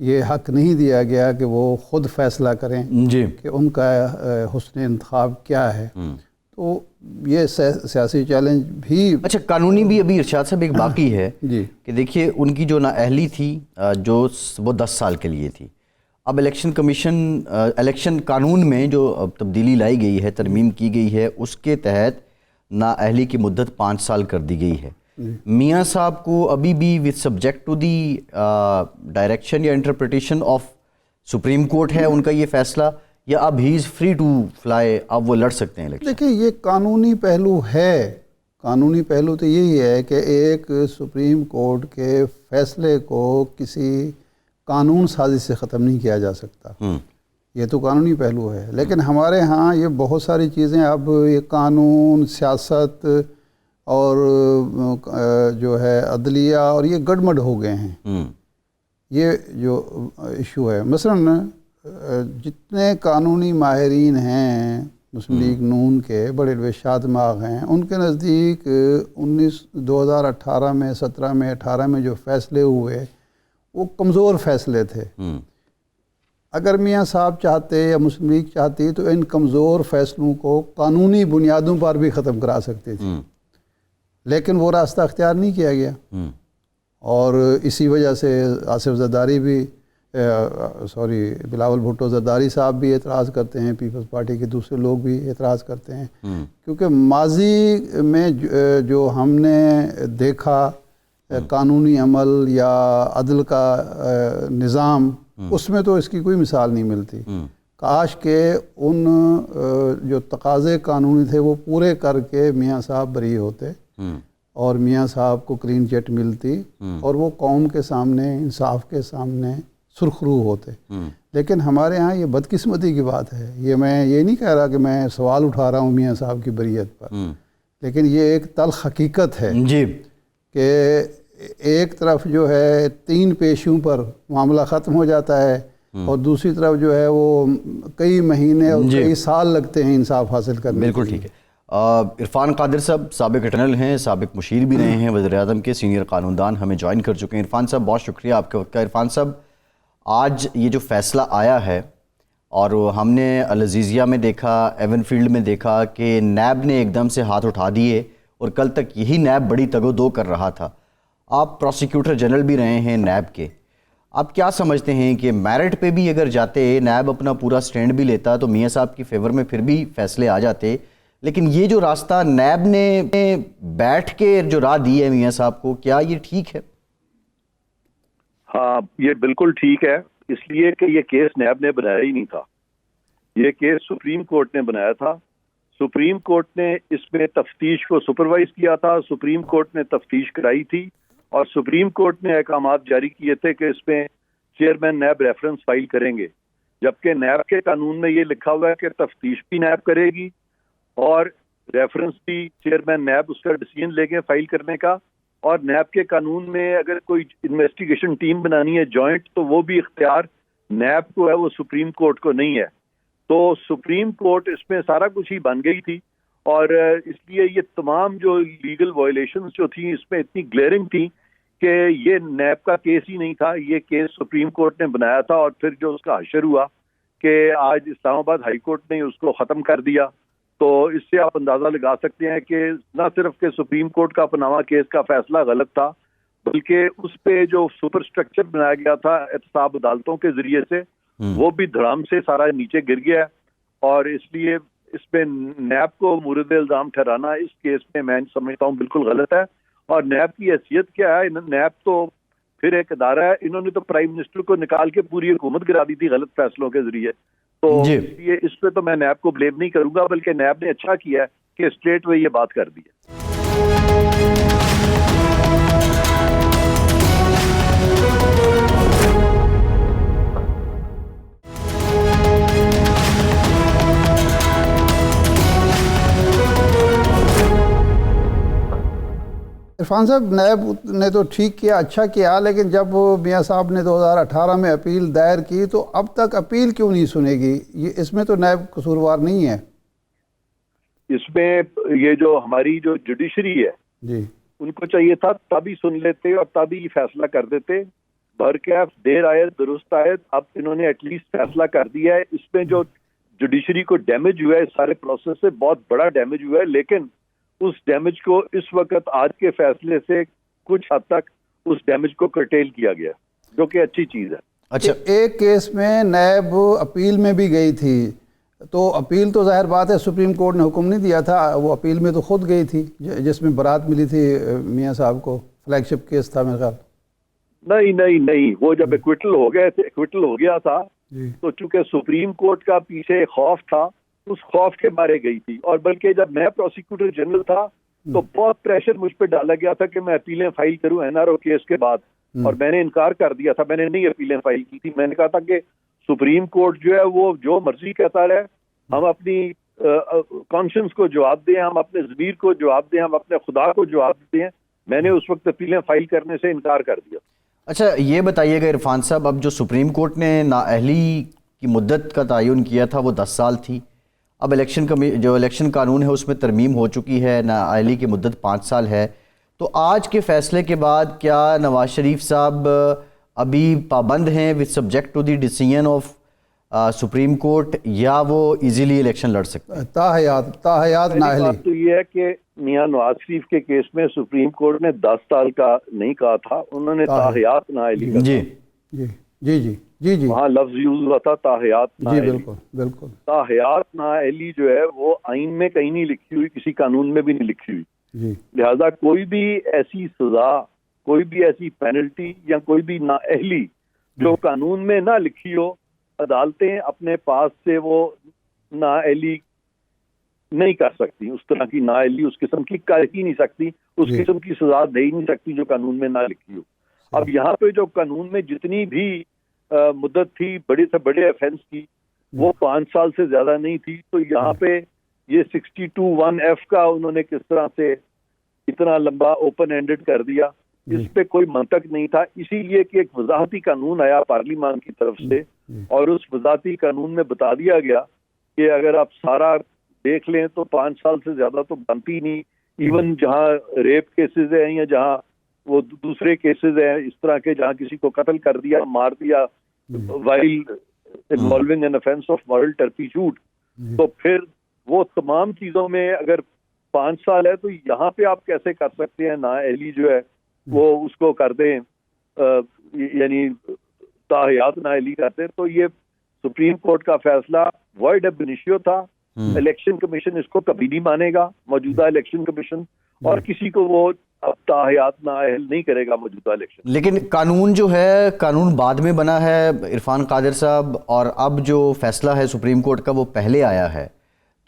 یہ حق نہیں دیا گیا کہ وہ خود فیصلہ کریں جی کہ ان کا حسن انتخاب کیا ہے. تو یہ سیاسی چیلنج بھی. اچھا، قانونی بھی ابھی ارشاد صاحب ایک باقی ہے جی کہ دیکھیے ان کی جو نااہلی تھی جو وہ 10 سال کے لیے تھی. اب الیکشن کمیشن الیکشن قانون میں جو تبدیلی لائی گئی ہے، ترمیم کی گئی ہے، اس کے تحت نااہلی کی مدت 5 سال کر دی گئی ہے. میاں صاحب کو ابھی بھی with subject to the direction یا انٹرپریٹیشن آف سپریم کورٹ ہے ان کا یہ فیصلہ، یا اب he is free to fly, اب وہ لڑ سکتے ہیں الیکشن؟ دیکھیں یہ قانونی پہلو ہے. قانونی پہلو تو یہی ہے کہ ایک سپریم کورٹ کے فیصلے کو کسی قانون سازی سے ختم نہیں کیا جا سکتا. یہ تو قانونی پہلو ہے. لیکن ہمارے ہاں یہ بہت ساری چیزیں اب یہ قانون، سیاست اور جو ہے عدلیہ اور یہ گڑمڑ ہو گئے ہیں. یہ جو ایشو ہے، مثلا جتنے قانونی ماہرین ہیں مسلم لیگ نون کے، بڑے بڑے شادماغ ہیں، ان کے نزدیک 2018 میں 17 میں 18 میں جو فیصلے ہوئے وہ کمزور فیصلے تھے. اگر میاں صاحب چاہتے یا مسلم لیگ چاہتی تو ان کمزور فیصلوں کو قانونی بنیادوں پر بھی ختم کرا سکتے تھے، لیکن وہ راستہ اختیار نہیں کیا گیا. اور اسی وجہ سے آصف زرداری بھی بلاول بھٹو زرداری صاحب بھی اعتراض کرتے ہیں، پیپلز پارٹی کے دوسرے لوگ بھی اعتراض کرتے ہیں، کیونکہ ماضی میں جو ہم نے دیکھا قانونی عمل یا عدل کا نظام، اس میں تو اس کی کوئی مثال نہیں ملتی. کاش کہ ان جو تقاضے قانونی تھے وہ پورے کر کے میاں صاحب بری ہوتے اور میاں صاحب کو کلین چٹ ملتی اور وہ قوم کے سامنے، انصاف کے سامنے سرخرو ہوتے. لیکن ہمارے ہاں یہ بدقسمتی کی بات ہے. یہ میں یہ نہیں کہہ رہا کہ میں سوال اٹھا رہا ہوں میاں صاحب کی بریت پر، لیکن یہ ایک تلخ حقیقت ہے جی کہ ایک طرف جو ہے 3 پیشوں پر معاملہ ختم ہو جاتا ہے اور دوسری طرف جو ہے وہ کئی مہینے اور کئی سال لگتے ہیں انصاف حاصل کرنے. بالکل ٹھیک ہے. عرفان قادر صاحب سابق اٹرنل ہیں، سابق مشیر بھی رہے ہیں وزیر اعظم کے، سینئر قانون دان ہمیں جوائن کر چکے ہیں. عرفان صاحب بہت شکریہ آپ کے وقت کا. عرفان صاحب، آج یہ جو فیصلہ آیا ہے اور ہم نے العزیزیہ میں دیکھا، ایون فیلڈ میں دیکھا کہ نیب نے ایک دم سے ہاتھ اٹھا دیے اور کل تک یہی نیب بڑی تگ و دو کر رہا تھا. آپ پروسیکیوٹر جنرل بھی رہے ہیں نیب کے، آپ کیا سمجھتے ہیں کہ میرٹ پہ بھی اگر جاتے، نیب اپنا پورا سٹینڈ بھی لیتا تو میاں صاحب کی فیور میں پھر بھی فیصلے آ جاتے، لیکن یہ جو راستہ نیب نے بیٹھ کے جو راہ دی ہے میاں صاحب کو، کیا یہ ٹھیک ہے؟ ہاں، یہ بالکل ٹھیک ہے، اس لیے کہ یہ کیس نیب نے بنایا ہی نہیں تھا. یہ کیس سپریم کورٹ نے بنایا تھا. سپریم کورٹ نے اس میں تفتیش کو سپروائز کیا تھا، سپریم کورٹ نے تفتیش کرائی تھی اور سپریم کورٹ نے احکامات جاری کیے تھے کہ اس میں چیئرمین نیب ریفرنس فائل کریں گے، جبکہ نیب کے قانون میں یہ لکھا ہوا ہے کہ تفتیش بھی نیب کرے گی اور ریفرنس بھی چیئرمین نیب اس کا ڈیسیژن لے کے فائل کرنے کا. اور نیب کے قانون میں اگر کوئی انویسٹیگیشن ٹیم بنانی ہے جوائنٹ تو وہ بھی اختیار نیب کو ہے، وہ سپریم کورٹ کو نہیں ہے. تو سپریم کورٹ اس میں سارا کچھ ہی بن گئی تھی اور اس لیے یہ تمام جو لیگل وائلیشنز جو تھیں اس میں اتنی گلیئرنگ تھیں کہ یہ نیب کا کیس ہی نہیں تھا، یہ کیس سپریم کورٹ نے بنایا تھا. اور پھر جو اس کا حشر ہوا کہ آج اسلام آباد ہائی کورٹ نے اس کو ختم کر دیا، تو اس سے آپ اندازہ لگا سکتے ہیں کہ نہ صرف کہ سپریم کورٹ کا پناما کیس کا فیصلہ غلط تھا، بلکہ اس پہ جو سپر سٹرکچر بنایا گیا تھا احتساب عدالتوں کے ذریعے سے وہ بھی دھڑام سے سارا نیچے گر گیا. اور اس لیے اس میں نیب کو مورد الزام ٹھہرانا اس کیس میں سمجھتا ہوں بالکل غلط ہے. اور نیب کی حیثیت کیا ہے؟ نیب تو پھر ایک ادارہ ہے، انہوں نے تو پرائم منسٹر کو نکال کے پوری حکومت گرا دی تھی غلط فیصلوں کے ذریعے. تو اس لیے اس پہ تو میں نیب کو بلیم نہیں کروں گا، بلکہ نیب نے اچھا کیا ہے کہ اسٹریٹ وے یہ بات کر دی ہے. عرفان صاحب، نیب نے تو ٹھیک کیا، اچھا کیا، لیکن جب میاں صاحب نے 2018 میں اپیل دائر کی تو اب تک اپیل کیوں نہیں سنے گی؟ اس میں تو نیب قصوروار نہیں ہے. اس میں یہ جو ہماری جو جوڈیشری ہے جی، ان کو چاہیے تھا تبھی سن لیتے اور تبھی فیصلہ کر دیتے. برکیف دیر آئے درست آئے. اب انہوں نے ایٹ لیسٹ فیصلہ کر دیا ہے. اس میں جو جوڈیشری کو ڈیمیج ہوا ہے اس سارے پروسیس سے بہت بڑا ڈیمیج ہوا ہے, لیکن اس ڈیمیج کو اس وقت آج کے فیصلے سے کچھ حد تک اس ڈیمیج کو کرٹیل کیا گیا, جو کہ اچھی چیز ہے. اچھا, ایک کیس میں نیب اپیل میں بھی گئی تھی, تو اپیل تو ظاہر بات ہے سپریم کورٹ نے حکم نہیں دیا تھا, وہ اپیل میں تو خود گئی تھی جس میں برات ملی تھی میاں صاحب کو, فلیگ شپ کیس تھا میرے خیال. نہیں, وہ جب ایکویٹل ہو گیا تھا تو چونکہ سپریم کورٹ کا پیچھے خوف تھا, اس خوف کے بارے گئی تھی. اور بلکہ جب میں پروسیکیوٹر جنرل تھا تو بہت پریشر مجھ پہ ڈالا گیا تھا کہ میں اپیلیں فائل کروں NRO کیس کے بعد, اور میں نے انکار کر دیا تھا. میں نے نہیں اپیلیں فائل کی تھی. میں نے کہا تھا کہ سپریم کورٹ جو ہے وہ جو مرضی کہتا رہے, ہم اپنی کانشنس کو جواب دیں, ہم اپنے ضمیر کو جواب دیں, ہم اپنے خدا کو جواب دیں. میں نے اس وقت اپیلیں فائل کرنے سے انکار کر دیا. اچھا یہ بتائیے گا عرفان صاحب, اب جو سپریم کورٹ نے نااہلی کی مدت کا تعین کیا تھا وہ 10 سال تھی, اب جو الیکشن قانون ہے اس میں ترمیم ہو چکی ہے, نااہلی کی مدت 5 سال ہے. تو آج کے فیصلے کے بعد کیا نواز شریف صاحب ابھی پابند ہیں with subject to the decision of Supreme Court, یا وہ ایزیلی الیکشن لڑ سکتے ہیں؟ تاحیات نااہلی. بات تو یہ ہے کہ میاں نواز شریف کے کیس میں سپریم کورٹ نے 10 سال کا نہیں کہا تھا, انہوں نے تاحیات نااہلی کا. جی وہاں لفظ یوز ہوا تھا تاحیات نااہلی. بالکل. تاحیات نااہلی جو ہے وہ آئین میں کہیں نہیں لکھی ہوئی, کسی قانون میں بھی نہیں لکھی ہوئی. لہذا کوئی بھی ایسی سزا, کوئی بھی ایسی پینلٹی یا کوئی بھی نااہلی جو قانون میں نہ لکھی ہو, عدالتیں اپنے پاس سے وہ نااہلی نہیں کر سکتی. اس طرح کی نااہلی اس قسم کی کر ہی نہیں سکتی, اس قسم کی سزا دے ہی نہیں سکتی جو قانون میں نہ لکھی ہو. اب یہاں پہ جو قانون میں جتنی بھی مدت تھی بڑے سے بڑے افینس کی, وہ 5 سال سے زیادہ نہیں تھی. تو یہاں پہ یہ 62(1)(f) کا انہوں نے کس طرح سے اتنا لمبا اوپن اینڈڈ کر دیا, اس پہ کوئی منطق نہیں تھا. اسی لیے کہ ایک وضاحتی قانون آیا پارلیمان کی طرف سے, اور اس وضاحتی قانون میں بتا دیا گیا کہ اگر آپ سارا دیکھ لیں تو 5 سال سے زیادہ تو بنتی نہیں. ایون جہاں ریپ کیسز ہیں یا جہاں وہ دوسرے کیسز ہیں اس طرح کے, جہاں کسی کو قتل کر دیا, مار دیا while involving an offense of moral turpitude, تو پھر وہ تمام چیزوں میں اگر 5 سال ہے تو یہاں پہ آپ کیسے کر سکتے ہیں نااہلی جو ہے وہ اس کو کر دیں, یعنی تاحیات نااہلی کرتے. تو یہ سپریم کورٹ کا فیصلہ وائڈ اب انیشیو تھا. الیکشن کمیشن اس کو کبھی نہیں مانے گا, موجودہ الیکشن کمیشن, اور کسی کو وہ اب تاحیات نااہل نہیں کرے گا موجودہ الیکشن. لیکن قانون جو ہے, قانون بعد میں بنا ہے عرفان قادر صاحب, اور اب جو فیصلہ ہے سپریم کورٹ کا وہ پہلے آیا ہے.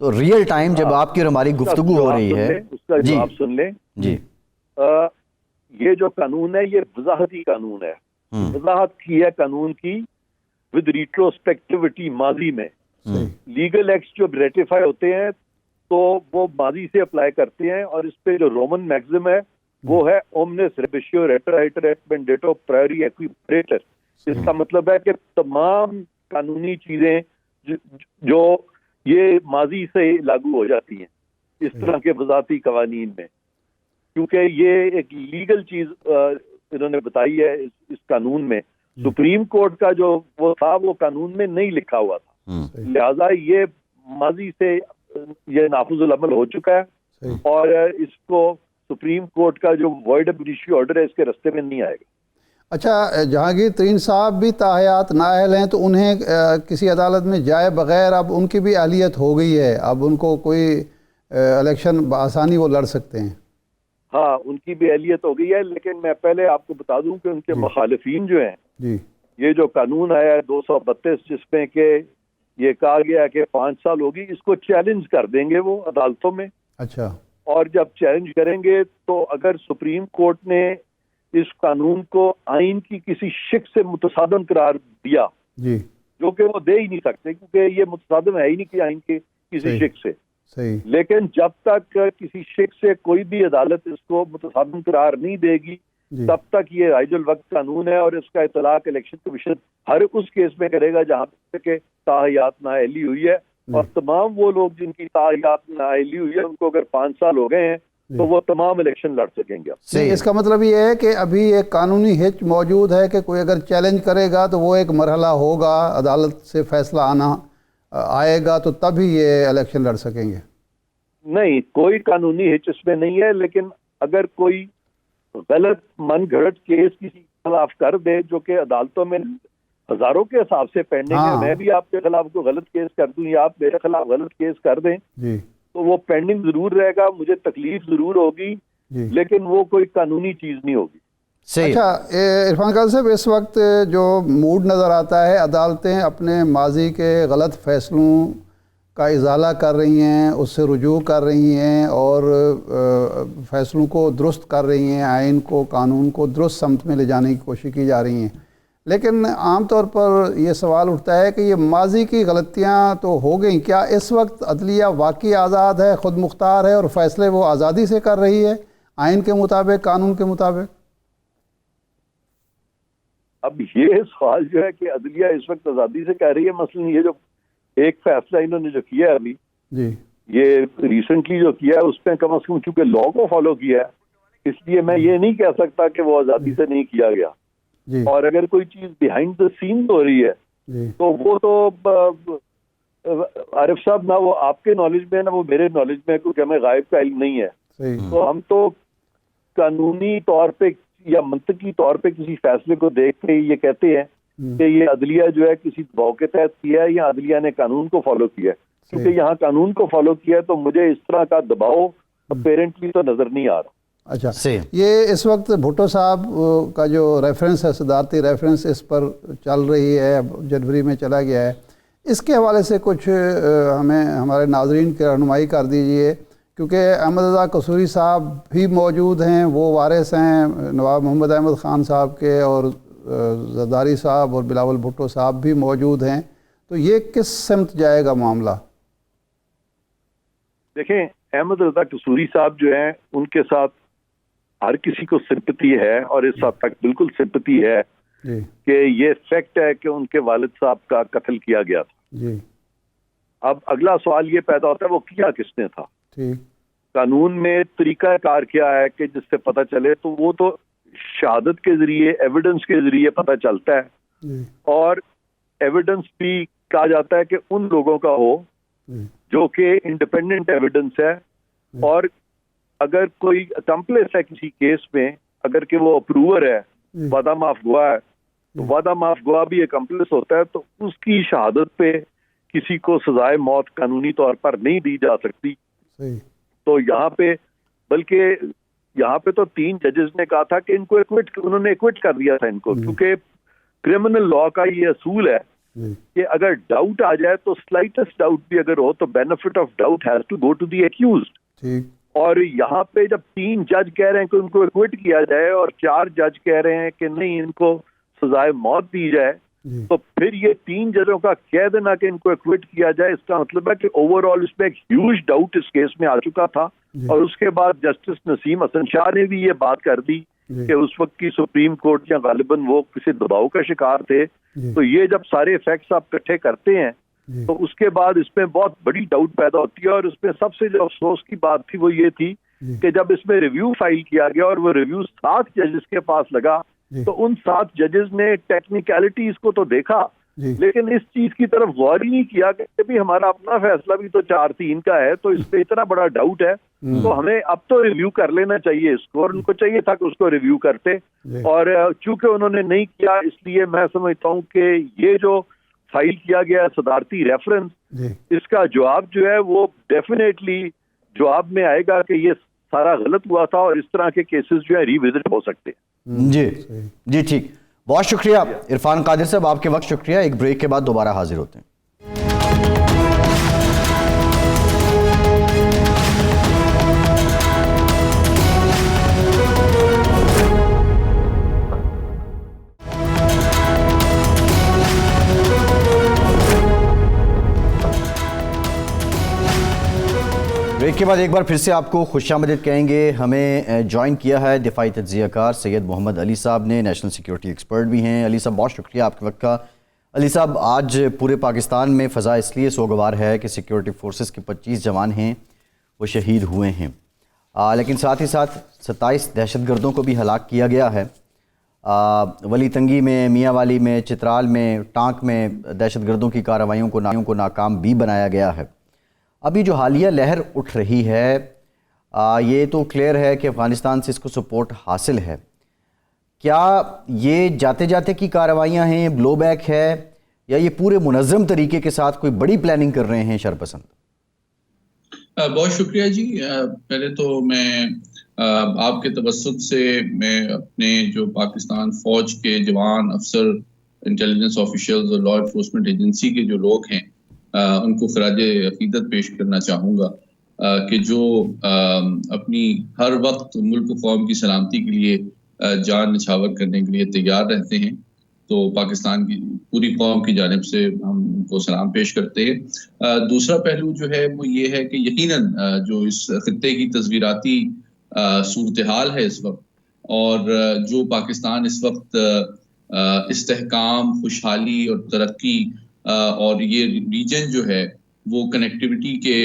تو ریئل ٹائم جب آپ کی اور ہماری گفتگو ہو رہی ہے, اس کا جواب سن لیں. جی, یہ جو قانون ہے یہ وضاحتی قانون ہے. وضاحت کی ہے قانون کی ود ریٹروسپیکٹیوٹی, ماضی میں. لیگل ایکٹس جو ریٹیفائی ہوتے ہیں تو وہ ماضی سے اپلائی کرتے ہیں, اور اس پہ جو رومن میگزم ہے وہ ہے اومنس ریبیشیو ریٹرائٹر ایٹ مینڈیٹو پرائری ایکویپریٹر. اس کا مطلب ہے کہ تمام قانونی چیزیں جو یہ ماضی سے لاگو ہو جاتی ہیں اس طرح کے وضاحتی قوانین میں, کیونکہ یہ ایک لیگل چیز انہوں نے بتائی ہے اس قانون میں. سپریم کورٹ کا جو وہ تھا وہ قانون میں نہیں لکھا ہوا تھا, لہذا یہ ماضی سے یہ نافذ العمل ہو چکا ہے, اور اس کو سپریم کورٹ کا جو وائڈ اب انیشیو آرڈر ہے اس کے رستے میں نہیں آئے گا. اچھا, جہانگیر ترین صاحب بھی تاحیات نااہل ہیں, تو انہیں کسی عدالت میں جائے بغیر اب ان کی بھی اہلیت ہو گئی ہے, اب ان کو کوئی الیکشن بآسانی وہ لڑ سکتے ہیں. ہاں, ان کی بھی اہلیت ہو گئی ہے, لیکن میں پہلے آپ کو بتا دوں کہ ان کے مخالفین جو ہیں, یہ جو قانون آیا ہے 232 جس میں کہ یہ کہا گیا کہ 5 سال ہوگی, اس کو چیلنج کر دیں گے وہ عدالتوں میں. اچھا, اور جب چیلنج کریں گے تو اگر سپریم کورٹ نے اس قانون کو آئین کی کسی شق سے متصادم قرار دیا, جو کہ وہ دے ہی نہیں سکتے کیونکہ یہ متصادم ہے ہی نہیں کہ آئین کے کسی شق سے, لیکن جب تک کسی شق سے کوئی بھی عدالت اس کو متصادم قرار نہیں دے گی تب تک یہ رائج الوقت قانون ہے, اور اس کا اطلاق الیکشن کمیشن ہر اس کیس میں کرے گا جہاں تک کہ تاحیات نااہلی ہوئی ہے. اور تمام وہ لوگ جن کی تاحیات نااہلی ہوئی ہے ان کو اگر 5 سال ہو گئے ہیں تو وہ تمام الیکشن لڑ سکیں گے. نہیں، اس کا مطلب یہ ہے کہ ابھی ایک قانونی ہچ موجود ہے کہ کوئی اگر چیلنج کرے گا تو وہ ایک مرحلہ ہوگا، عدالت سے فیصلہ آئے گا تو تب ہی یہ الیکشن لڑ سکیں گے. نہیں، کوئی قانونی ہچ اس میں نہیں ہے، لیکن اگر کوئی غلط من گھڑت کیس کسی کے خلاف کر دے جو کہ عدالتوں میں ہزاروں کے حساب سے پینڈنگ ہے، میں بھی آپ کے خلاف کوئی غلط کیس کر دوں یا آپ میرے خلاف غلط کیس کر دیں جی تو وہ پینڈنگ ضرور رہے گا، مجھے تکلیف ضرور ہوگی، لیکن وہ کوئی قانونی چیز نہیں ہوگی. اچھا عرفان قادری صاحب، اس وقت جو موڈ نظر آتا ہے، عدالتیں اپنے ماضی کے غلط فیصلوں کا ازالہ کر رہی ہیں، اس سے رجوع کر رہی ہیں اور فیصلوں کو درست کر رہی ہیں، آئین کو، قانون کو درست سمت میں لے جانے کی کوشش کی جا رہی ہیں. لیکن عام طور پر یہ سوال اٹھتا ہے کہ یہ ماضی کی غلطیاں تو ہو گئیں، کیا اس وقت عدلیہ واقعی آزاد ہے، خود مختار ہے اور فیصلے وہ آزادی سے کر رہی ہے آئین کے مطابق، قانون کے مطابق؟ اب یہ سوال جو ہے کہ عدلیہ اس وقت آزادی سے کہہ رہی ہے، مثلا یہ جو ایک فیصلہ انہوں نے جو کیا ہے ابھی جی یہ ریسنٹلی جو کیا ہے، اس پہ کم از کم چونکہ لا کو فالو کیا ہے، اس لیے میں یہ نہیں کہہ سکتا کہ وہ آزادی سے نہیں کیا گیا. جی اور اگر کوئی چیز بیہائنڈ دا سین ہو رہی ہے جی تو وہ تو عارف صاحب نہ وہ آپ کے نالج میں نہ وہ میرے نالج میں، کیونکہ ہمیں غائب کا علم نہیں ہے. صحیح. تو ہم تو قانونی طور پہ یا منطقی طور پہ کسی فیصلے کو دیکھ کے یہ کہتے ہیں کہ یہ عدلیہ جو ہے کسی دباؤ کے تحت کیا ہے یا عدلیہ نے قانون کو فالو کیا ہے. کیونکہ یہاں قانون کو فالو کیا ہے تو مجھے اس طرح کا دباؤ اپیرنٹلی تو نظر نہیں آ رہا. اچھا، یہ اس وقت بھٹو صاحب کا جو ریفرنس ہے، صدارتی ریفرنس اس پر چل رہی ہے، جنوری میں چلا گیا ہے، اس کے حوالے سے کچھ ہمیں ہمارے ناظرین کی رہنمائی کر دیجئے، کیونکہ احمد رضا قصوری صاحب بھی موجود ہیں، وہ وارث ہیں نواب محمد احمد خان صاحب کے، اور زرداری صاحب اور بلاول بھٹو صاحب بھی موجود ہیں. تو یہ کس سمت جائے گا معاملہ؟ دیکھیں، احمد رضا قصوری صاحب جو ہیں ان کے ساتھ ہر کسی کو سمپتی ہے، اور اس حد تک بالکل سمپتی ہے کہ یہ فیکٹ ہے کہ ان کے والد صاحب کا قتل کیا گیا تھا. اب اگلا سوال یہ پیدا ہوتا ہے وہ کیا کس نے تھا. قانون میں طریقہ کار کیا ہے کہ جس سے پتہ چلے، تو وہ تو شہادت کے ذریعے، ایویڈنس کے ذریعے پتہ چلتا ہے، اور ایویڈنس بھی کہا جاتا ہے کہ ان لوگوں کا ہو جو کہ انڈیپینڈنٹ ایویڈنس ہے. اور اگر کوئی اکمپلس ہے کسی کیس میں، اگر کہ وہ اپروور ہے، وعدہ معاف گواہ ہے، تو وعدہ معاف گواہ بھی اکمپلس ہوتا ہے، تو اس کی شہادت پہ کسی کو سزائے موت قانونی طور پر نہیں دی جا سکتی. تو یہاں پہ بلکہ یہاں پہ تو 3 ججز نے کہا تھا کہ ان کو انہوں نے ایکوٹ کر دیا تھا ان کو، کیونکہ کرمنل لا کا یہ اصول ہے کہ اگر ڈاؤٹ آ جائے تو سلائٹسٹ ڈاؤٹ بھی اگر ہو تو benefit of doubt has to go to the accused. اور یہاں پہ جب 3 جج کہہ رہے ہیں کہ ان کو ایکوٹ کیا جائے اور 4 جج کہہ رہے ہیں کہ نہیں ان کو سزائے موت دی جائے، تو پھر یہ 3 ججوں کا کہہ دینا کہ ان کو ایکوٹ کیا جائے، اس کا مطلب ہے کہ اوور آل اس میں ایک ہیوج ڈاؤٹ اس کیس میں آ چکا تھا. اور اس کے بعد جسٹس نسیم حسن شاہ نے بھی یہ بات کر دی کہ اس وقت کی سپریم کورٹ یا غالباً وہ کسی دباؤ کا شکار تھے. تو یہ جب سارے فیکٹس آپ اکٹھے کرتے ہیں تو اس کے بعد اس میں بہت بڑی ڈاؤٹ پیدا ہوتی ہے. اور اس میں سب سے جو افسوس کی بات تھی وہ یہ تھی کہ جب اس میں ریویو فائل کیا گیا اور وہ ریویو 7 ججز کے پاس لگا، تو ان 7 ججز نے ٹیکنیکلٹیز کو تو دیکھا، لیکن اس چیز کی طرف غور ہی نہیں کیا کہ بھی ہمارا اپنا فیصلہ بھی تو 4-3 کا ہے، تو اس پہ اتنا بڑا ڈاؤٹ ہے تو ہمیں اب تو ریویو کر لینا چاہیے اس کو، اور ان کو چاہیے تھا کہ اس کو ریویو کرتے. اور چونکہ انہوں نے نہیں کیا، اس لیے میں سمجھتا ہوں کہ یہ جو فائل کیا گیا صدارتی ریفرنس، اس کا جواب جو ہے وہ ڈیفینیٹلی جواب میں آئے گا کہ یہ سارا غلط ہوا تھا اور اس طرح کے کیسز جو ہے ری وزٹ ہو سکتے ہیں. جی ٹھیک، بہت شکریہ عرفان قادری صاحب، آپ کے وقت شکریہ. ایک بریک کے بعد دوبارہ حاضر ہوتے ہیں. بریک کے بعد ایک بار پھر سے آپ کو خوش آمدید کہیں گے. ہمیں جوائن کیا ہے دفاعی تجزیہ کار سید محمد علی صاحب نے، نیشنل سیکیورٹی ایکسپرٹ بھی ہیں. علی صاحب بہت شکریہ آپ کے وقت کا. علی صاحب، آج پورے پاکستان میں فضا اس لیے سوگوار ہے کہ سیکیورٹی فورسز کے 25 جوان ہیں وہ شہید ہوئے ہیں. لیکن ساتھ ہی ساتھ 27 دہشت گردوں کو بھی ہلاک کیا گیا ہے. ولی تنگی میں، میاں والی میں، چترال میں، ٹانک میں دہشت گردوں کی کارروائیوں کو ناکام بھی بنایا گیا ہے. ابھی جو حالیہ لہر اٹھ رہی ہے یہ تو کلیئر ہے کہ افغانستان سے اس کو سپورٹ حاصل ہے. کیا یہ جاتے جاتے کی کارروائیاں ہیں، بلو بیک ہے، یا یہ پورے منظم طریقے کے ساتھ کوئی بڑی پلاننگ کر رہے ہیں شرپسند؟ بہت شکریہ جی. پہلے تو میں آپ کے توسط سے میں اپنے جو پاکستان فوج کے جوان، افسر، انٹیلیجنس آفیشلز اور لا انفورسمنٹ ایجنسی کے جو لوگ ہیں ان کو خراج عقیدت پیش کرنا چاہوں گا کہ جو اپنی ہر وقت ملک و قوم کی سلامتی کے لیے جان نچھاور کرنے کے لیے تیار رہتے ہیں. تو پاکستان کی پوری قوم کی جانب سے ہم ان کو سلام پیش کرتے ہیں. دوسرا پہلو جو ہے وہ یہ ہے کہ یقیناً جو اس خطے کی تصویراتی صورتحال ہے اس وقت، اور جو پاکستان اس وقت استحکام، خوشحالی اور ترقی اور یہ ریجن جو ہے وہ کنیکٹیوٹی کے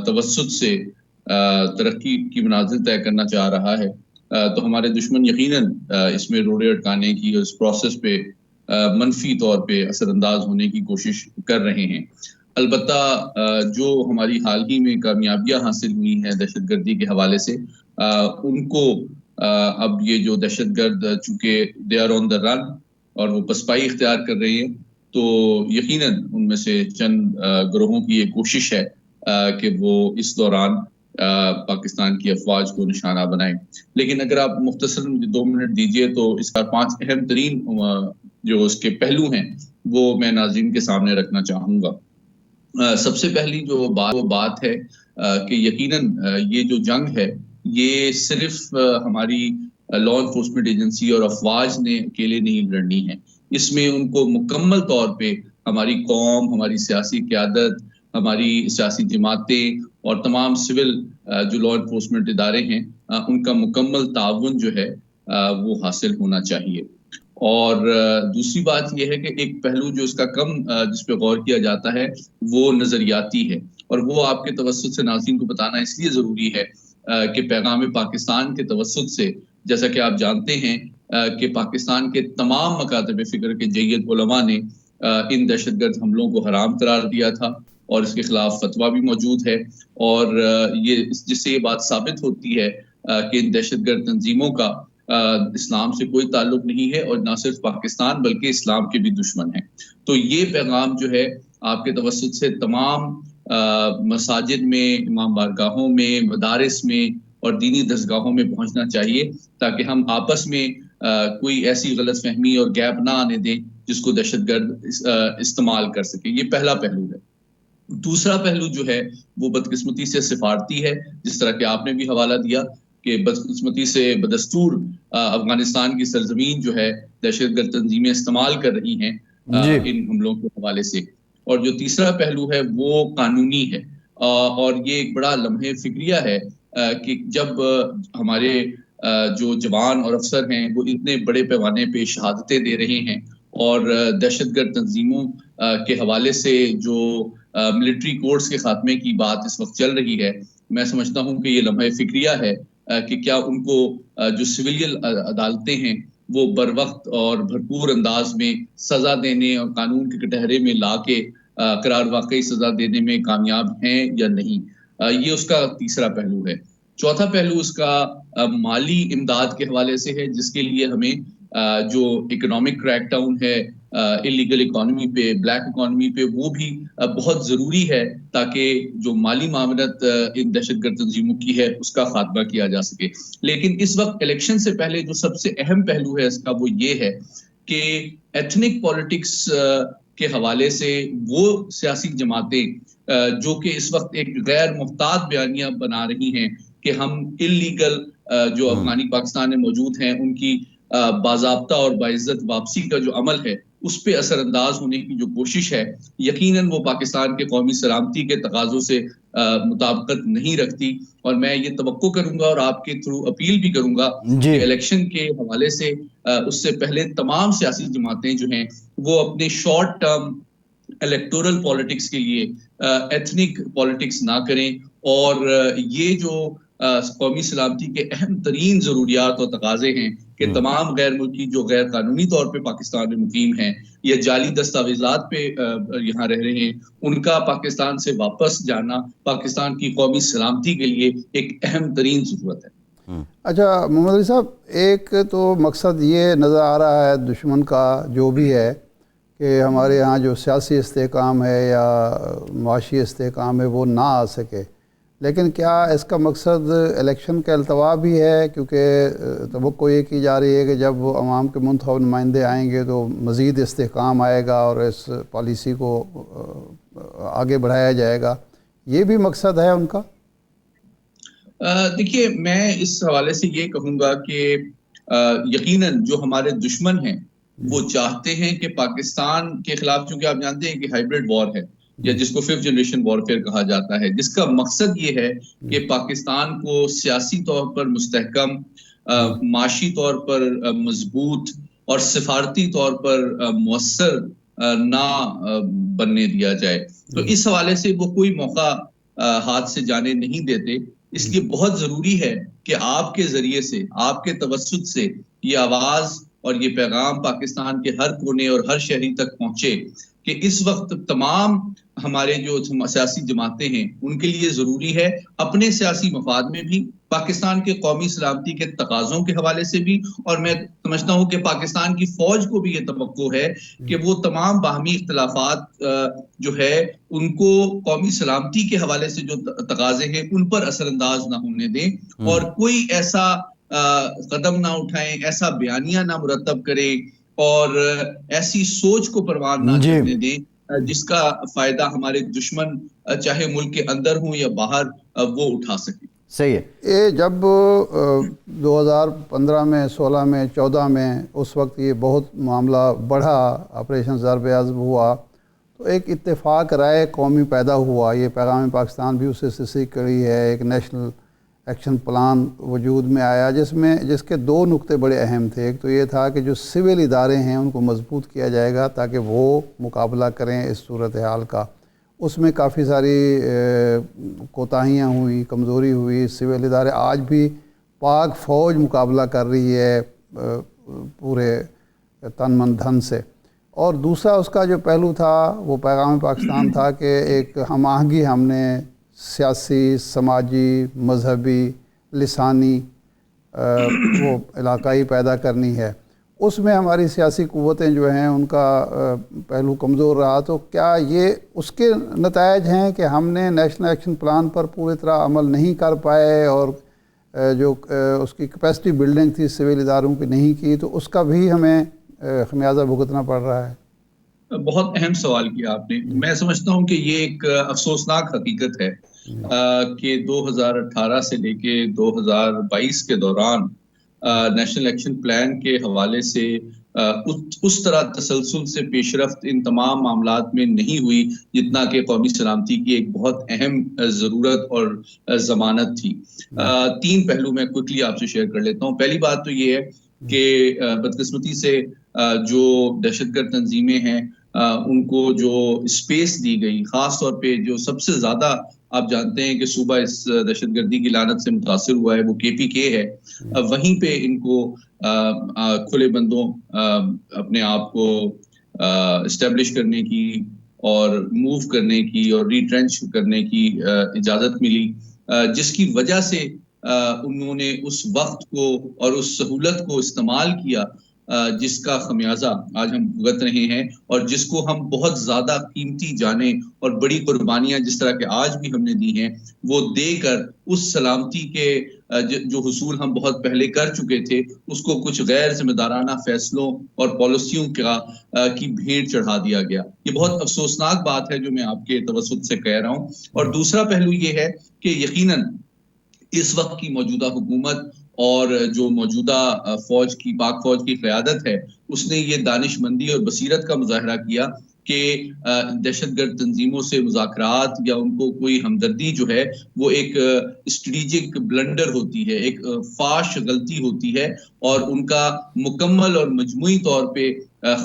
توسط سے ترقی کی منازل طے کرنا چاہ رہا ہے، تو ہمارے دشمن یقیناً اس میں روڑے اٹکانے کی اور اس پروسیس پہ منفی طور پہ اثر انداز ہونے کی کوشش کر رہے ہیں. البتہ جو ہماری حال ہی میں کامیابیاں حاصل ہوئی ہیں دہشت گردی کے حوالے سے، ان کو اب یہ جو دہشت گرد چونکہ دے آر آن دا رن اور وہ پسپائی اختیار کر رہے ہیں، تو یقیناً ان میں سے چند گروہوں کی یہ کوشش ہے کہ وہ اس دوران پاکستان کی افواج کو نشانہ بنائیں. لیکن اگر آپ مختصر 2 منٹ دیجئے تو اس کا 5 اہم ترین جو اس کے پہلو ہیں وہ میں ناظرین کے سامنے رکھنا چاہوں گا. سب سے پہلی جو بات ہے کہ یقیناً یہ جو جنگ ہے یہ صرف ہماری لا انفورسمنٹ ایجنسی اور افواج نے اکیلے نہیں لڑنی ہے. اس میں ان کو مکمل طور پہ ہماری قوم، ہماری سیاسی قیادت، ہماری سیاسی جماعتیں اور تمام سول جو لا انفورسمنٹ ادارے ہیں ان کا مکمل تعاون جو ہے وہ حاصل ہونا چاہیے. اور دوسری بات یہ ہے کہ ایک پہلو جو اس کا کم جس پہ غور کیا جاتا ہے وہ نظریاتی ہے، اور وہ آپ کے توسط سے ناظرین کو بتانا اس لیے ضروری ہے کہ پیغام پاکستان کے توسط سے، جیسا کہ آپ جانتے ہیں کہ پاکستان کے تمام مکاتب فکر کے جید علماء نے ان دہشت گرد حملوں کو حرام قرار دیا تھا اور اس کے خلاف فتویٰ بھی موجود ہے. اور یہ جس سے یہ بات ثابت ہوتی ہے کہ ان دہشت گرد تنظیموں کا اسلام سے کوئی تعلق نہیں ہے، اور نہ صرف پاکستان بلکہ اسلام کے بھی دشمن ہیں. تو یہ پیغام جو ہے آپ کے توسط سے تمام مساجد میں، امام بارگاہوں میں، مدارس میں اور دینی درسگاہوں میں پہنچنا چاہیے، تاکہ ہم آپس میں کوئی ایسی غلط فہمی اور گیپ نہ آنے دیں جس کو دہشت گرد استعمال کر سکے. یہ پہلا پہلو ہے. دوسرا پہلو جو ہے وہ بدقسمتی سے سفارتی ہے، جس طرح کہ آپ نے بھی حوالہ دیا کہ بدقسمتی سے بدستور افغانستان کی سرزمین جو ہے دہشت گرد تنظیمیں استعمال کر رہی ہیں ان حملوں کے حوالے سے. اور جو تیسرا پہلو ہے وہ قانونی ہے، اور یہ ایک بڑا لمحے فکریہ ہے کہ جب ہمارے جو جوان اور افسر ہیں وہ اتنے بڑے پیمانے پہ شہادتیں دے رہے ہیں، اور دہشت گرد تنظیموں کے حوالے سے جو ملٹری کورٹس کے خاتمے کی بات اس وقت چل رہی ہے، میں سمجھتا ہوں کہ یہ لمحہ فکریہ ہے کہ کیا ان کو جو سویلین عدالتیں ہیں وہ بر وقت اور بھرپور انداز میں سزا دینے اور قانون کے کٹہرے میں لا کے قرار واقعی سزا دینے میں کامیاب ہیں یا نہیں. یہ اس کا تیسرا پہلو ہے. چوتھا پہلو اس کا مالی امداد کے حوالے سے ہے، جس کے لیے ہمیں جو اکنامک کریک ڈاؤن ہے انلیگل اکانومی پہ، بلیک اکانومی پہ، وہ بھی بہت ضروری ہے تاکہ جو مالی معاونت ان دہشت گرد تنظیموں کی ہے اس کا خاتمہ کیا جا سکے. لیکن اس وقت الیکشن سے پہلے جو سب سے اہم پہلو ہے اس کا وہ یہ ہے کہ ایتھنک پالیٹکس کے حوالے سے وہ سیاسی جماعتیں جو کہ اس وقت ایک غیر محتاط بیانیہ بنا رہی ہیں کہ ہم انلیگل جو افغانی پاکستان میں موجود ہیں ان کی باضابطہ اور باعزت واپسی کا جو عمل ہے اس پہ اثر انداز ہونے کی جو کوشش ہے، یقیناً وہ پاکستان کے قومی سلامتی کے تقاضوں سے مطابقت نہیں رکھتی. اور میں یہ توقع کروں گا اور آپ کے تھرو اپیل بھی کروں گا کہ الیکشن کے حوالے سے اس سے پہلے تمام سیاسی جماعتیں جو ہیں وہ اپنے شارٹ ٹرم الیکٹورل پالیٹکس کے لیے ایتھنک پالیٹکس نہ کریں، اور یہ جو قومی سلامتی کے اہم ترین ضروریات اور تقاضے ہیں کہ تمام غیر ملکی جو غیر قانونی طور پہ پاکستان میں مقیم ہیں یا جعلی دستاویزات پہ یہاں رہ رہے ہیں، ان کا پاکستان سے واپس جانا پاکستان کی قومی سلامتی کے لیے ایک اہم ترین ضرورت ہے۔ اچھا محمد علی صاحب، ایک تو مقصد یہ نظر آ رہا ہے دشمن کا جو بھی ہے کہ ہمارے ہاں جو سیاسی استحکام ہے یا معاشی استحکام ہے وہ نہ آ سکے، لیکن کیا اس کا مقصد الیکشن کا التوا بھی ہے؟ کیونکہ توقع یہ کی جا رہی ہے کہ جب وہ عوام کے منتخب نمائندے آئیں گے تو مزید استحکام آئے گا اور اس پالیسی کو آگے بڑھایا جائے گا، یہ بھی مقصد ہے ان کا؟ دیکھیے، میں اس حوالے سے یہ کہوں گا کہ یقیناً جو ہمارے دشمن ہیں وہ چاہتے ہیں کہ پاکستان کے خلاف، چونکہ آپ جانتے ہیں کہ ہائبرڈ وار ہے یا جس کو 5th جنریشن وارفیئر کہا جاتا ہے، جس کا مقصد یہ ہے کہ پاکستان کو سیاسی طور پر مستحکم، معاشی طور پر مضبوط اور سفارتی طور پر مؤثر نہ بننے دیا جائے۔ تو اس حوالے سے وہ کوئی موقع ہاتھ سے جانے نہیں دیتے، اس لیے بہت ضروری ہے کہ آپ کے ذریعے سے، آپ کے توسط سے یہ آواز اور یہ پیغام پاکستان کے ہر کونے اور ہر شہری تک پہنچے کہ اس وقت تمام ہمارے جو سیاسی جماعتیں ہیں ان کے لیے ضروری ہے اپنے سیاسی مفاد میں بھی، پاکستان کے قومی سلامتی کے تقاضوں کے حوالے سے بھی، اور میں سمجھتا ہوں کہ پاکستان کی فوج کو بھی یہ توقع ہے کہ وہ تمام باہمی اختلافات جو ہے ان کو قومی سلامتی کے حوالے سے جو تقاضے ہیں ان پر اثر انداز نہ ہونے دیں اور کوئی ایسا قدم نہ اٹھائیں، ایسا بیانیہ نہ مرتب کرے اور ایسی سوچ کو پروان نہ کرنے دیں جس کا فائدہ ہمارے دشمن چاہے ملک کے اندر ہوں یا باہر وہ اٹھا سکیں۔ صحیح ہے۔ یہ جب 2015 میں، 16 میں، 14 میں اس وقت یہ بہت معاملہ بڑھا، آپریشن ضرب عضب ہوا، تو ایک اتفاق رائے قومی پیدا ہوا، یہ پیغام پاکستان بھی اسے سے سیکھ کری ہے، ایک نیشنل ایکشن پلان وجود میں آیا جس کے 2 نقطے بڑے اہم تھے۔ ایک تو یہ تھا کہ جو سول ادارے ہیں ان کو مضبوط کیا جائے گا تاکہ وہ مقابلہ کریں اس صورتحال کا۔ اس میں کافی ساری کوتاہیاں ہوئی، کمزوری ہوئی، سول ادارے آج بھی پاک فوج مقابلہ کر رہی ہے پورے تن من دھن سے۔ اور دوسرا اس کا جو پہلو تھا وہ پیغام پاکستان تھا کہ ایک ہم آہنگی ہم نے سیاسی، سماجی، مذہبی، لسانی وہ علاقائی پیدا کرنی ہے۔ اس میں ہماری سیاسی قوتیں جو ہیں ان کا پہلو کمزور رہا، تو کیا یہ اس کے نتائج ہیں کہ ہم نے نیشنل ایکشن پلان پر پوری طرح عمل نہیں کر پائے اور جو اس کی کیپیسٹی بلڈنگ تھی سول اداروں کی نہیں کی، تو اس کا بھی ہمیں خمیازہ بھگتنا پڑ رہا ہے؟ بہت اہم سوال کیا آپ نے۔ میں سمجھتا ہوں کہ یہ ایک افسوسناک حقیقت ہے کہ 2018 سے لے کے 2022 کے دوران نیشنل ایکشن پلان کے حوالے سے اس طرح تسلسل سے پیش رفت ان تمام معاملات میں نہیں ہوئی جتنا کہ قومی سلامتی کی ایک بہت اہم ضرورت اور ضمانت تھی۔ 3 پہلو میں کوئکلی آپ سے شیئر کر لیتا ہوں۔ پہلی بات تو یہ ہے کہ بدقسمتی سے جو دہشت گرد تنظیمیں ہیں ان کو جو اسپیس دی گئی، خاص طور پہ جو سب سے زیادہ آپ جانتے ہیں کہ صوبہ اس دہشت گردی کی لعنت سے متاثر ہوا ہے وہ KPK ہے، وہیں پہ ان کو کھلے بندوں اپنے آپ کو اسٹیبلش کرنے کی اور موو کرنے کی اور ریٹرینچ کرنے کی اجازت ملی، جس کی وجہ سے انہوں نے اس وقت کو اور اس سہولت کو استعمال کیا جس کا خمیازہ آج ہم بھگت رہے ہیں اور جس کو ہم بہت زیادہ قیمتی جانیں اور بڑی قربانیاں جس طرح کے آج بھی ہم نے دی ہیں وہ دے کر اس سلامتی کے جو حصول ہم بہت پہلے کر چکے تھے اس کو کچھ غیر ذمہ دارانہ فیصلوں اور پالیسیوں کی بھیٹ چڑھا دیا گیا۔ یہ بہت افسوسناک بات ہے جو میں آپ کے توسط سے کہہ رہا ہوں۔ اور دوسرا پہلو یہ ہے کہ یقیناً اس وقت کی موجودہ حکومت اور جو موجودہ پاک فوج کی قیادت ہے اس نے یہ دانش مندی اور بصیرت کا مظاہرہ کیا کہ دہشت گرد تنظیموں سے مذاکرات یا ان کو کوئی ہمدردی جو ہے وہ ایک اسٹریٹجک بلنڈر ہوتی ہے، ایک فاش غلطی ہوتی ہے اور ان کا مکمل اور مجموعی طور پہ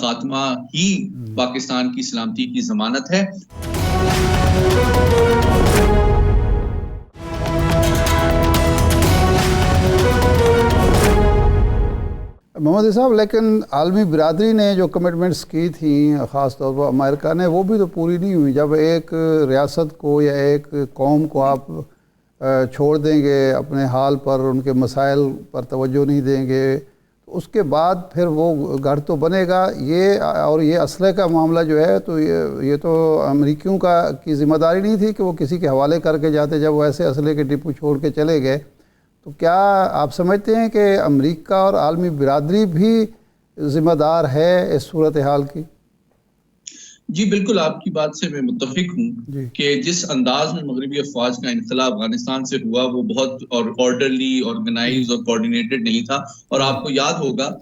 خاتمہ ہی پاکستان کی سلامتی کی ضمانت ہے۔ محمد صاحب، لیکن عالمی برادری نے جو کمٹمنٹس کی تھیں خاص طور پر امریکہ نے، وہ بھی تو پوری نہیں ہوئی. جب ایک ریاست کو یا ایک قوم کو آپ چھوڑ دیں گے اپنے حال پر، ان کے مسائل پر توجہ نہیں دیں گے، تو اس کے بعد پھر وہ گھر تو بنے گا. یہ اسلحے کا معاملہ جو ہے تو یہ تو امریکیوں کی ذمہ داری نہیں تھی کہ وہ کسی کے حوالے کر کے جاتے جب وہ ایسے اسلحے کے ڈپو چھوڑ کے چلے گئے. تو کیا آپ سمجھتے ہیں کہ امریکہ اور عالمی برادری بھی ذمہ دار ہے اس صورتحال کی؟ جی بالکل، آپ کی بات سے میں متفق ہوں کہ جس انداز میں مغربی افواج کا انخلا افغانستان سے ہوا وہ بہت آرڈرلی، آرگنائز اور کوآرڈینیٹڈ نہیں تھا. اور آپ کو یاد ہوگا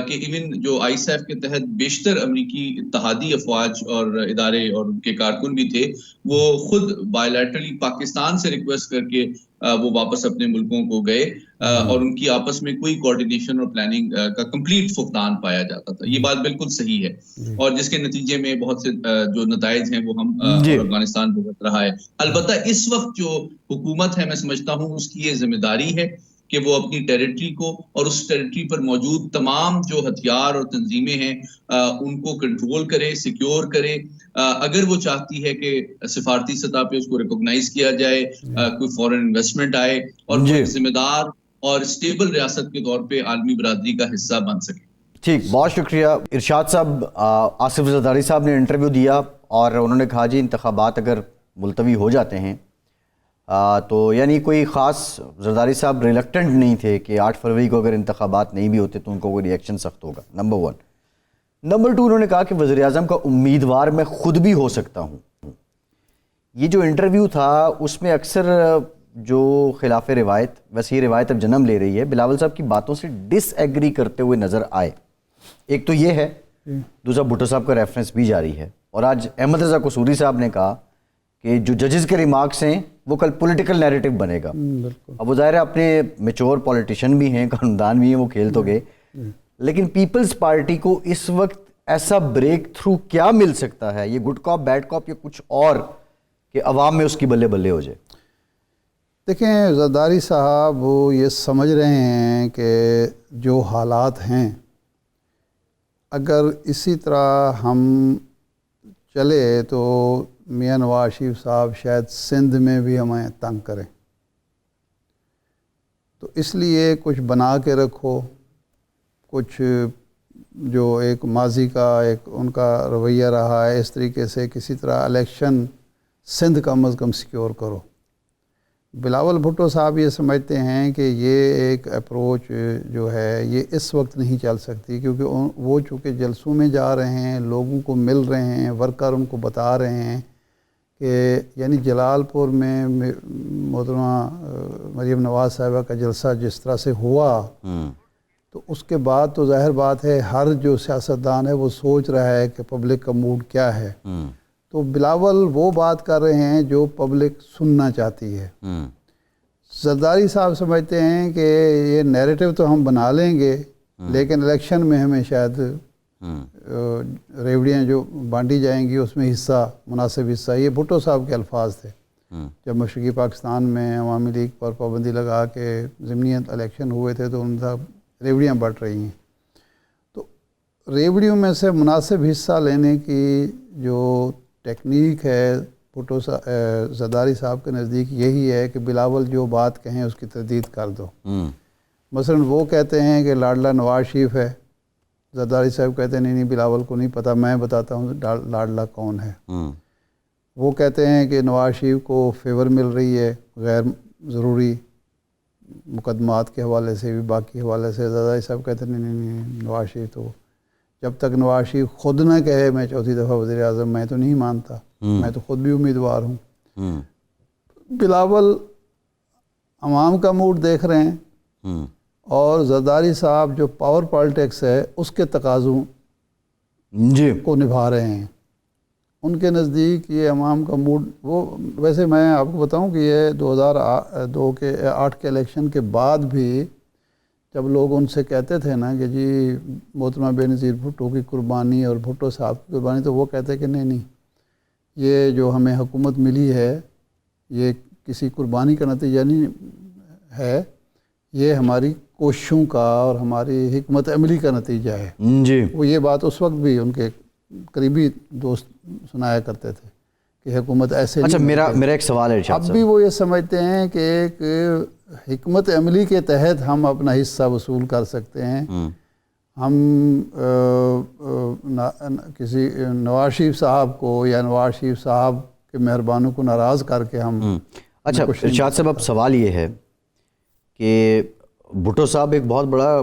کہ ایون جو آئی ایس ایف کے تحت بیشتر امریکی اتحادی افواج اور ادارے اور ان کے کارکن بھی تھے، وہ خود بائیلیٹرلی پاکستان سے ریکویسٹ کر کے وہ واپس اپنے ملکوں کو گئے، اور ان کی آپس میں کوئی کوآرڈینیشن اور پلاننگ کا کمپلیٹ فقدان پایا جاتا تھا. یہ بات بالکل صحیح ہے، اور جس کے نتیجے میں بہت سے جو نتائج ہیں وہ ہم اور افغانستان بھگت رہا ہے. البتہ اس وقت جو حکومت ہے، میں سمجھتا ہوں اس کی یہ ذمہ داری ہے کہ وہ اپنی ٹیریٹری کو اور اس ٹیریٹری پر موجود تمام جو ہتھیار اور تنظیمیں ہیں ان کو کنٹرول کرے، سیکیور کرے. اگر وہ چاہتی ہے کہ سفارتی سطح پہ اس کو ریکوگنائز کیا جائے، کوئی فورن انویسٹمنٹ آئے اور وہ ایک ذمہ دار اور اسٹیبل ریاست کے طور پہ عالمی برادری کا حصہ بن سکے. ٹھیک، بہت شکریہ. ارشاد صاحب، آصف زرداری صاحب نے انٹرویو دیا اور انہوں نے کہا جی انتخابات اگر ملتوی ہو جاتے ہیں تو یعنی کوئی خاص، زرداری صاحب ریلیکٹنٹ نہیں تھے کہ 8 فروری کو اگر انتخابات نہیں بھی ہوتے تو ان کو کوئی ریئیکشن سخت ہوگا. نمبر 1. نمبر 2، انہوں نے کہا کہ وزیر اعظم کا امیدوار میں خود بھی ہو سکتا ہوں. یہ جو انٹرویو تھا اس میں اکثر جو خلاف روایت، ویسے یہ روایت اب جنم لے رہی ہے، بلاول صاحب کی باتوں سے ڈس ایگری کرتے ہوئے نظر آئے. ایک تو یہ ہے، دوسرا بھٹو صاحب کا ریفرنس بھی جاری ہے. اور آج احمد رضا قصوری صاحب نے کہا کہ جو ججز کے ریمارکس ہیں وہ کل پولیٹیکل نیریٹو بنے گا. اب وہ ظاہر ہے اپنے میچور پولیٹیشین بھی ہیں، قانوندان بھی ہیں، وہ کھیل تو گئے، لیکن پیپلز پارٹی کو اس وقت ایسا بریک تھرو کیا مل سکتا ہے؟ یہ گڈ کاپ بیڈ کاپ یا کچھ اور کہ عوام میں اس کی بلے بلے ہو جائے؟ دیکھیں، زرداری صاحب وہ یہ سمجھ رہے ہیں کہ جو حالات ہیں اگر اسی طرح ہم چلے تو میاں نواز شریف صاحب شاید سندھ میں بھی ہمیں تنگ کریں. تو اس لیے کچھ بنا کے رکھو، کچھ جو ایک ماضی کا ایک ان کا رویہ رہا ہے، اس طریقے سے کسی طرح الیکشن سندھ کم از کم سیکیور کرو. بلاول بھٹو صاحب یہ سمجھتے ہیں کہ یہ ایک اپروچ جو ہے یہ اس وقت نہیں چل سکتی، کیونکہ وہ چونکہ جلسوں میں جا رہے ہیں، لوگوں کو مل رہے ہیں، ورکر ان کو بتا رہے ہیں کہ یعنی جلال پور میں محترمہ مریم نواز صاحبہ کا جلسہ جس طرح سے ہوا، تو اس کے بعد تو ظاہر بات ہے ہر جو سیاستدان ہے وہ سوچ رہا ہے کہ پبلک کا موڈ کیا ہے. تو بلاول وہ بات کر رہے ہیں جو پبلک سننا چاہتی ہے. زرداری صاحب سمجھتے ہیں کہ یہ نیریٹو تو ہم بنا لیں گے، لیکن الیکشن میں ہمیں شاید ریوڑیاں جو بانٹی جائیں گی اس میں حصہ، مناسب حصہ. یہ بھٹو صاحب کے الفاظ تھے جب مشرقی پاکستان میں عوامی لیگ پر پابندی لگا کے ضمنی الیکشن ہوئے تھے تو ان کا ریوڑیاں بٹ رہی ہیں. تو ریوڑیوں میں سے مناسب حصہ لینے کی جو ٹیکنیک ہے بھٹو زرداری صاحب کے نزدیک یہی ہے کہ بلاول جو بات کہیں اس کی تردید کر دو. مثلا وہ کہتے ہیں کہ لاڈلا نواز شریف ہے، زرداری صاحب کہتے ہیں نہیں بلاول کو نہیں پتہ، میں بتاتا ہوں لاڈلا کون ہے. وہ کہتے ہیں کہ نواز شریف کو فیور مل رہی ہے غیر ضروری مقدمات کے حوالے سے بھی، باقی حوالے سے. زرداری صاحب کہتے ہیں نہیں نواز شریف تو جب تک نواز شریف خود نہ کہے میں چوتھی دفعہ وزیر اعظم، میں تو نہیں مانتا، میں تو خود بھی امیدوار ہوں. بلاول عوام کا موڈ دیکھ رہے ہیں اور زرداری صاحب جو پاور پالیٹکس ہے اس کے تقاضوں کو نبھا رہے ہیں. ان کے نزدیک یہ عوام کا موڈ وہ، ویسے میں آپ کو بتاؤں کہ یہ 2008 کے الیکشن کے بعد بھی جب لوگ ان سے کہتے تھے نا کہ جی محترمہ بے نظیر بھٹو کی قربانی اور بھٹو صاحب کی قربانی، تو وہ کہتے کہ نہیں یہ جو ہمیں حکومت ملی ہے یہ کسی قربانی کا نتیجہ نہیں ہے، یہ ہماری کوششوں کا اور ہماری حکمت عملی کا نتیجہ ہے. جی وہ یہ بات اس وقت بھی ان کے قریبی دوست سنایا کرتے تھے کہ حکومت ایسے اچھا نہیں میرا ایک سوال ہے ارشاد اب صاحب. بھی وہ یہ سمجھتے ہیں کہ ایک حکمت عملی کے تحت ہم اپنا حصہ وصول کر سکتے ہیں. ہم کسی نواز شریف صاحب کو یا نواز شریف صاحب کے مہربانوں کو ناراض کر کے ہم اچھا ارشاد صاحب اب سوال یہ ہے کہ بھٹو صاحب ایک بہت بڑا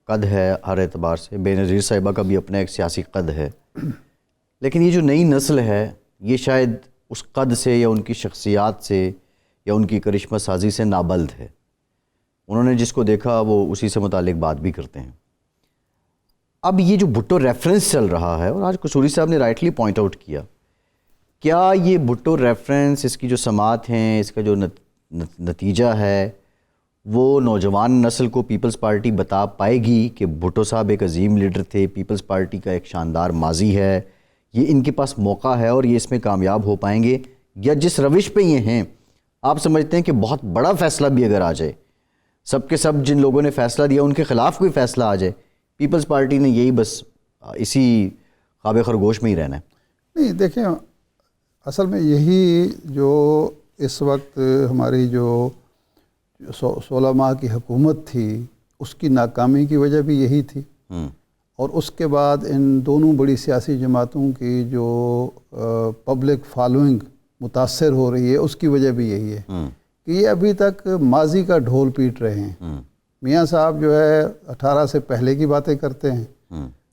قد ہے ہر اعتبار سے، بے نظیر صاحبہ کا بھی اپنا ایک سیاسی قد ہے، لیکن یہ جو نئی نسل ہے یہ شاید اس قد سے یا ان کی شخصیات سے یا ان کی کرشمہ سازی سے نابلد ہے. انہوں نے جس کو دیکھا وہ اسی سے متعلق بات بھی کرتے ہیں. اب یہ جو بھٹو ریفرنس چل رہا ہے، اور آج قصوری صاحب نے رائٹلی پوائنٹ آؤٹ کیا، کیا یہ بھٹو ریفرنس، اس کی جو سماعت ہیں، اس کا جو نتیجہ ہے، وہ نوجوان نسل کو پیپلز پارٹی بتا پائے گی کہ بھٹو صاحب ایک عظیم لیڈر تھے، پیپلز پارٹی کا ایک شاندار ماضی ہے، یہ ان کے پاس موقع ہے اور یہ اس میں کامیاب ہو پائیں گے؟ یا جس روش پہ یہ ہیں آپ سمجھتے ہیں کہ بہت بڑا فیصلہ بھی اگر آ جائے، سب کے سب جن لوگوں نے فیصلہ دیا ان کے خلاف کوئی فیصلہ آ جائے، پیپلز پارٹی نے یہی بس اسی خواب خرگوش میں ہی رہنا ہے؟ نہیں دیکھیں، اصل میں یہی جو اس وقت ہماری جو 16 ماہ کی حکومت تھی اس کی ناکامی کی وجہ بھی یہی تھی، اور اس کے بعد ان دونوں بڑی سیاسی جماعتوں کی جو پبلک فالوئنگ متاثر ہو رہی ہے اس کی وجہ بھی یہی ہے کہ یہ ابھی تک ماضی کا ڈھول پیٹ رہے ہیں. میاں صاحب جو ہے 18 سے پہلے کی باتیں کرتے ہیں،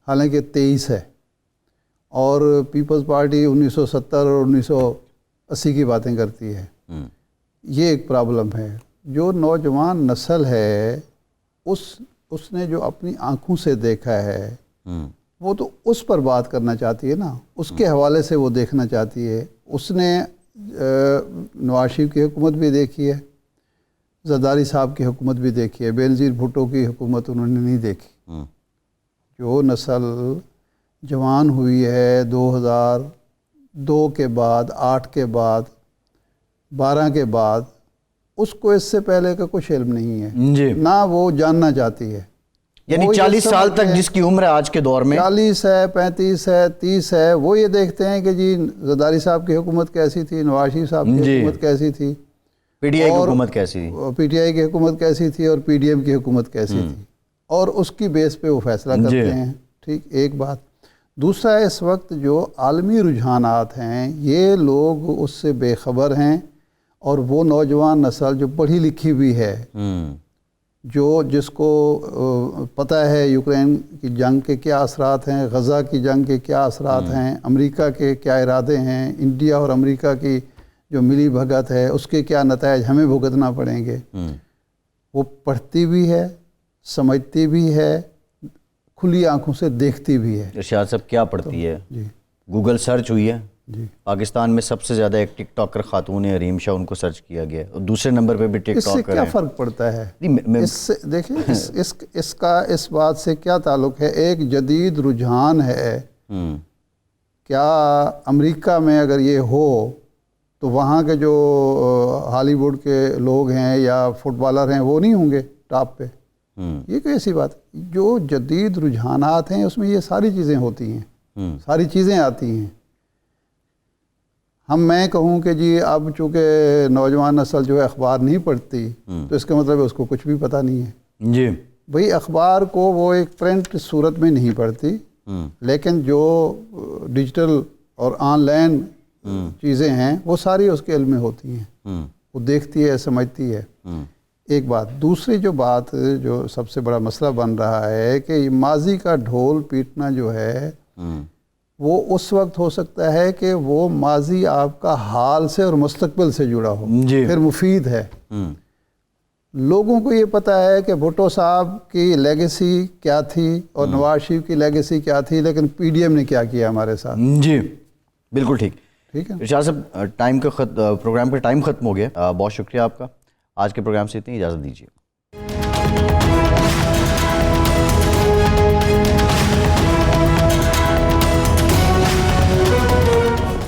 حالانکہ 23 ہے، اور پیپلز پارٹی 1970 اور 1980 کی باتیں کرتی ہے. یہ ایک پرابلم ہے. جو نوجوان نسل ہے اس نے جو اپنی آنکھوں سے دیکھا ہے وہ تو اس پر بات کرنا چاہتی ہے نا، اس کے حوالے سے وہ دیکھنا چاہتی ہے. اس نے نواز شریف کی حکومت بھی دیکھی ہے، زرداری صاحب کی حکومت بھی دیکھی ہے، بے نظیر بھٹو کی حکومت انہوں نے نہیں دیکھی. جو نسل جوان ہوئی ہے 2002 کے بعد، 8 کے بعد، 12 کے بعد، اس کو اس سے پہلے کا کچھ علم نہیں ہے جی، نہ وہ جاننا چاہتی ہے. یعنی 40 سال تک جس کی عمر ہے آج کے دور میں، 40 ہے، 35 ہے، 30 ہے، وہ یہ دیکھتے ہیں کہ جی زرداری صاحب کی حکومت کیسی تھی، نواز شریف صاحب کی حکومت کیسی تھی، پی ٹی آئی کی حکومت کیسی تھی، پی ٹی آئی کی حکومت کیسی تھی، اور پی ڈی ایم کی حکومت کیسی تھی، اور اس کی بیس پہ وہ فیصلہ کرتے ہیں. ٹھیک، ایک بات. دوسرا، اس وقت جو عالمی رجحانات ہیں یہ لوگ اس سے بے خبر ہیں، اور وہ نوجوان نسل جو پڑھی لکھی بھی ہے، جس کو پتہ ہے یوکرین کی جنگ کے کیا اثرات ہیں، غزہ کی جنگ کے کیا اثرات ہیں، امریکہ کے کیا ارادے ہیں، انڈیا اور امریکہ کی جو ملی بھگت ہے اس کے کیا نتائج ہمیں بھگتنا پڑیں گے، وہ پڑھتی بھی ہے، سمجھتی بھی ہے، کھلی آنکھوں سے دیکھتی بھی ہے. ارشاد صاحب کیا پڑھتی ہے؟ جی گوگل سرچ ہوئی ہے، جی. پاکستان میں سب سے زیادہ ایک ٹک ٹاکر خاتون ہے حریم شاہ، ان کو سرچ کیا گیا ہے، اور دوسرے نمبر پہ بھی ٹک اس سے ٹاکر کیا ہیں. فرق پڑتا ہے؟ نہیں، اس سے دیکھیں اس کا اس بات سے کیا تعلق ہے؟ ایک جدید رجحان ہے. کیا امریکہ میں اگر یہ ہو تو وہاں کے جو ہالی ووڈ کے لوگ ہیں یا فٹ بالر ہیں وہ نہیں ہوں گے ٹاپ پہ؟ یہ کوئی ایسی بات؟ جو جدید رجحانات ہیں اس میں یہ ساری چیزیں ہوتی ہیں، ساری چیزیں آتی ہیں. میں کہوں کہ جی اب چونکہ نوجوان نسل جو ہے اخبار نہیں پڑھتی تو اس کا مطلب ہے اس کو کچھ بھی پتہ نہیں ہے. جی بھئی اخبار کو وہ ایک پرنٹ صورت میں نہیں پڑھتی، لیکن جو ڈیجیٹل اور آن لائن چیزیں ہیں وہ ساری اس کے علم میں ہوتی ہیں، وہ دیکھتی ہے، سمجھتی ہے. ایک بات. دوسری جو بات جو سب سے بڑا مسئلہ بن رہا ہے کہ ماضی کا ڈھول پیٹنا جو ہے وہ اس وقت ہو سکتا ہے کہ وہ ماضی آپ کا حال سے اور مستقبل سے جڑا ہو، پھر مفید ہے. لوگوں کو یہ پتہ ہے کہ بھٹو صاحب کی لیگیسی کیا تھی اور نواز شریف کی لیگیسی کیا تھی، لیکن پی ڈی ایم نے کیا کیا ہمارے ساتھ. جی بالکل ٹھیک. ٹھیک ہے ارشاد صاحب، پروگرام کا ٹائم ختم ہو گیا. بہت شکریہ آپ کا. آج کے پروگرام سے اتنی اجازت دیجیے.